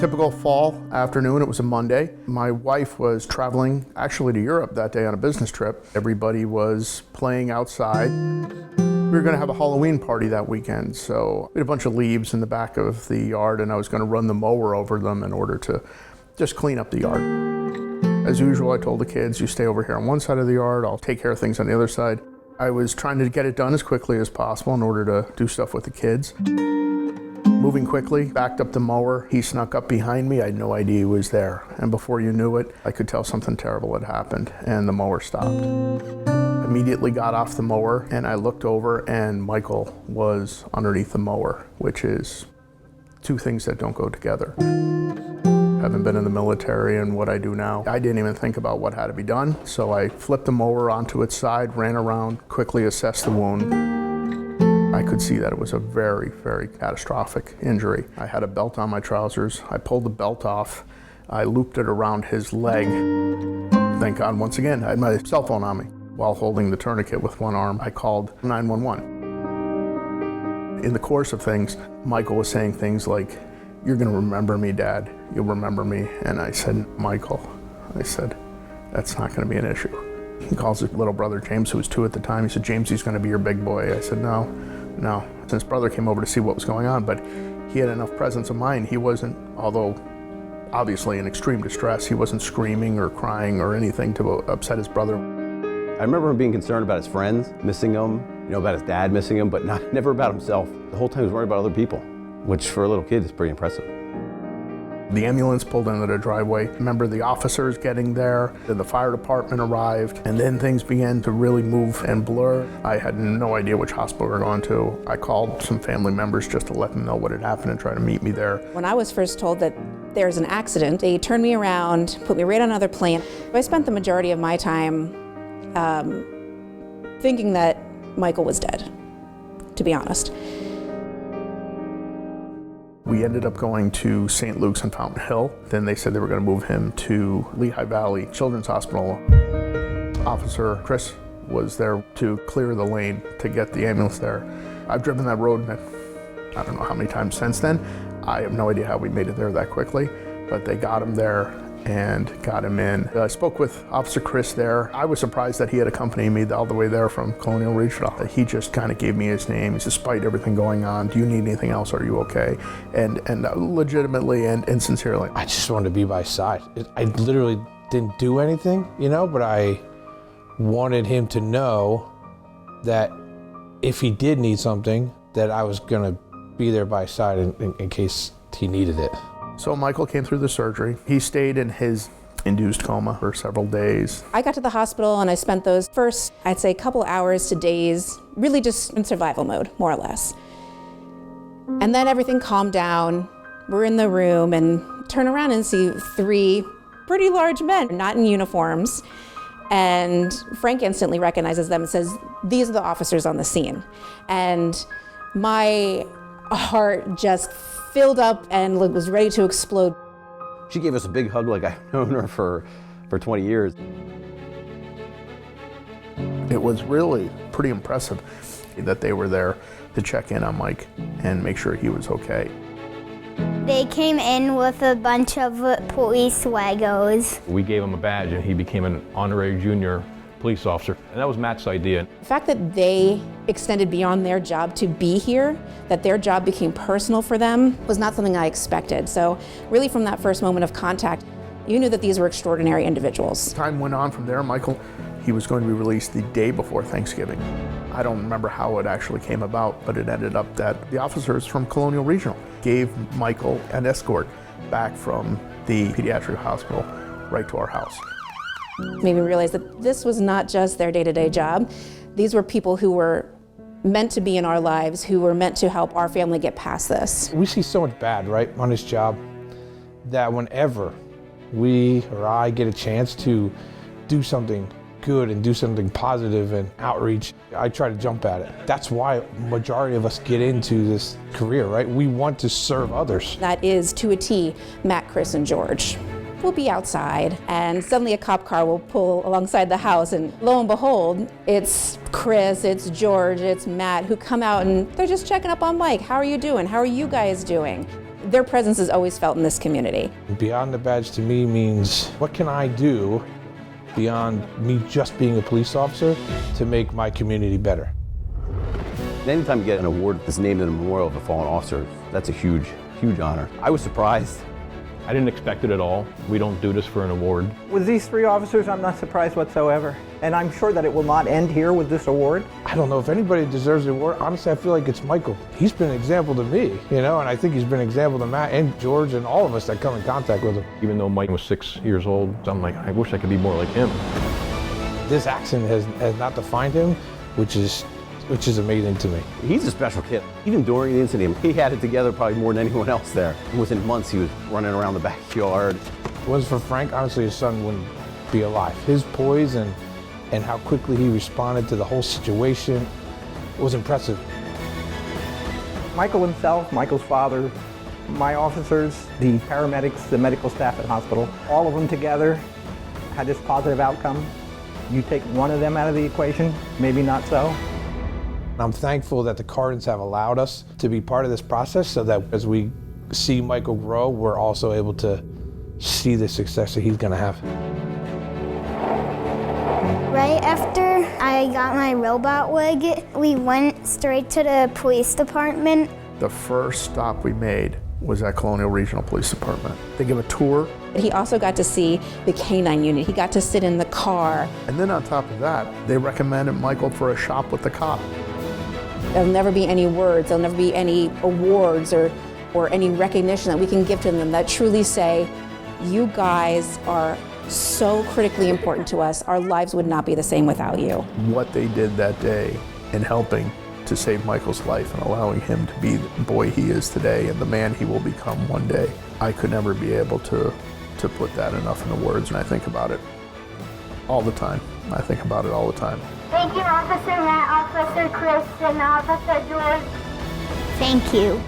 Typical fall afternoon, it was a Monday. My wife was traveling actually to Europe that day on a business trip. Everybody was playing outside. We were going to have a Halloween party that weekend, so we had a bunch of leaves in the back of the yard and I was going to run the mower over them in order to just clean up the yard. As usual, I told the kids, you stay over here on one side of the yard, I'll take care of things on the other side. I was trying to get it done as quickly as possible in order to do stuff with the kids. Moving quickly, backed up the mower. He snuck up behind me. I had no idea he was there. And before you knew it, I could tell something terrible had happened and the mower stopped. Immediately got off the mower and I looked over and Michael was underneath the mower, which is two things that don't go together. Having been in the military and what I do now, I didn't even think about what had to be done. So I flipped the mower onto its side, ran around, quickly assessed the wound. I could see that it was a very, very catastrophic injury. I had a belt on my trousers. I pulled the belt off. I looped it around his leg. Thank God, once again, I had my cell phone on me. While holding the tourniquet with one arm, I called 911. In the course of things, Michael was saying things like, "You're gonna remember me, Dad. You'll remember me." And I said, "Michael," I said, "that's not gonna be an issue." He calls his little brother, James, who was 2 at the time. He said, "James, he's gonna be your big boy." I said, No. His brother came over to see what was going on, but he had enough presence of mind. He wasn't, although obviously in extreme distress, he wasn't screaming or crying or anything to upset his brother. I remember him being concerned about his friends, missing him, about his dad missing him, but never about himself. The whole time he was worried about other people, which for a little kid is pretty impressive. The ambulance pulled into the driveway. I remember the officers getting there, then the fire department arrived, and then things began to really move and blur. I had no idea which hospital we were going to. I called some family members just to let them know what had happened and try to meet me there. When I was first told that there's an accident, they turned me around, put me right on another plane. I spent the majority of my time thinking that Michael was dead, to be honest. We ended up going to St. Luke's in Fountain Hill. Then they said they were going to move him to Lehigh Valley Children's Hospital. Officer Chris was there to clear the lane to get the ambulance there. I've driven that road, I don't know how many times since then. I have no idea how we made it there that quickly, but they got him there and got him in. I spoke with Officer Chris there. I was surprised that he had accompanied me all the way there from Colonial Regional. He just kind of gave me his name. Despite everything going on, do you need anything else? Are you okay? And legitimately and sincerely. I just wanted to be by his side. I literally didn't do anything, but I wanted him to know that if he did need something, that I was gonna be there by his side in case he needed it. So Michael came through the surgery. He stayed in his induced coma for several days. I got to the hospital and I spent those first, I'd say, couple hours to days, really just in survival mode, more or less. And then everything calmed down. We're in the room and turn around and see 3 pretty large men, not in uniforms. And Frank instantly recognizes them and says, "These are the officers on the scene." And my heart just filled up and was ready to explode. She gave us a big hug like I've known her for 20 years. It was really pretty impressive that they were there to check in on Mike and make sure he was okay. They came in with a bunch of police wagos. We gave him a badge and he became an honorary junior police officer, and that was Matt's idea. The fact that they extended beyond their job to be here, that their job became personal for them, was not something I expected. So really from that first moment of contact, you knew that these were extraordinary individuals. Time went on from there. Michael, he was going to be released the day before Thanksgiving. I don't remember how it actually came about, but it ended up that the officers from Colonial Regional gave Michael an escort back from the pediatric hospital right to our house. Made me realize that this was not just their day-to-day job. These were people who were meant to be in our lives, who were meant to help our family get past this. We see so much bad, right, on this job, that whenever we or I get a chance to do something good and do something positive and outreach, I try to jump at it. That's why majority of us get into this career, right? We want to serve others. That is, to a T, Matt, Chris, and George. We'll be outside and suddenly a cop car will pull alongside the house, and lo and behold, it's Chris, it's George, it's Matt who come out and they're just checking up on Mike. How are you doing? How are you guys doing? Their presence is always felt in this community. Beyond the badge to me means, what can I do beyond me just being a police officer to make my community better? Anytime you get an award that's named in a memorial of a fallen officer, that's a huge, huge honor. I was surprised. I didn't expect it at all. We don't do this for an award. With these 3 officers, I'm not surprised whatsoever. And I'm sure that it will not end here with this award. I don't know if anybody deserves the award. Honestly, I feel like it's Michael. He's been an example to me, and I think he's been an example to Matt and George and all of us that come in contact with him. Even though Mike was 6 years old, I'm like, I wish I could be more like him. This accident has not defined him, which is amazing to me. He's a special kid. Even during the incident, he had it together probably more than anyone else there. Within months, he was running around the backyard. If it wasn't for Frank, honestly, his son wouldn't be alive. His poise and how quickly he responded to the whole situation was impressive. Michael himself, Michael's father, my officers, the paramedics, the medical staff at the hospital, all of them together had this positive outcome. You take one of them out of the equation, maybe not so. I'm thankful that the Cardens have allowed us to be part of this process so that as we see Michael grow, we're also able to see the success that he's going to have. Right after I got my robot wig, we went straight to the police department. The first stop we made was at Colonial Regional Police Department. They give a tour. He also got to see the canine unit. He got to sit in the car. And then on top of that, they recommended Michael for a shop with the cop. There'll never be any words, there'll never be any awards or any recognition that we can give to them that truly say, you guys are so critically important to us. Our lives would not be the same without you. What they did that day in helping to save Michael's life and allowing him to be the boy he is today and the man he will become one day, I could never be able to put that enough into words, and I think about it all the time. I think about it all the time. Thank you, Officer Matt, Officer Chris, and Officer George. Thank you.